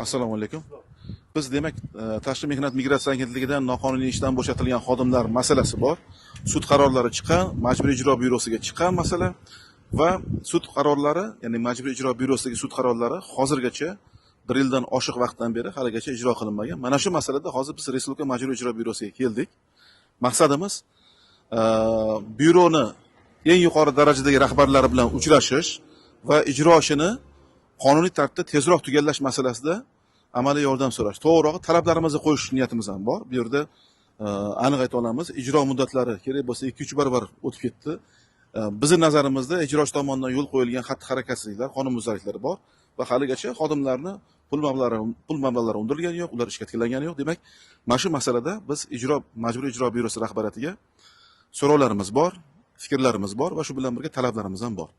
Assalomu alaykum. Biz demak Tashqi mehnat migratsiya agentligidan noqonuniy ishdan bo'shatilgan xodimlar masalasi bor. Sud qarorlari chiqqan, majburiy ijro byurosiga chiqqan masala va sud qarorlari, ya'ni majburiy ijro byurosidagi sud qarorlari hozirgacha 1 yildan oshiq vaqtdan beri haligacha ijro qilinmagan. Mana shu masalada hozir biz Respublika majburiy ijro byurosiga keldik. Maqsadimiz byuroni eng yuqori darajadagi rahbarlari bilan uchrashish va ijro ishini qonuniy tartibda tezroq tugallash masalasida amaliy yordam so'rash. To'g'rirog'i talablarimizni qo'yish niyatimiz ham bor. Bu yerda aniq ayta olamiz, ijro muddatlari kerak bo'lsa 2-3 barobar o'tib ketdi. Bizning nazarimizda ijrochi tomonidan yo'l qo'yilgan xatti-harakatsizliklar, qonunbuzarliklar bor va haligacha xodimlarni pul mablag'lari undirilgani yo'q, ular ishga tiklangani yo'q. Demak, mana shu masalada biz majburiy ijro byurosi rahbariyatiga so'rovlarimiz bor, fikrlarimiz bor va shu bilan birga talablarimiz ham bor.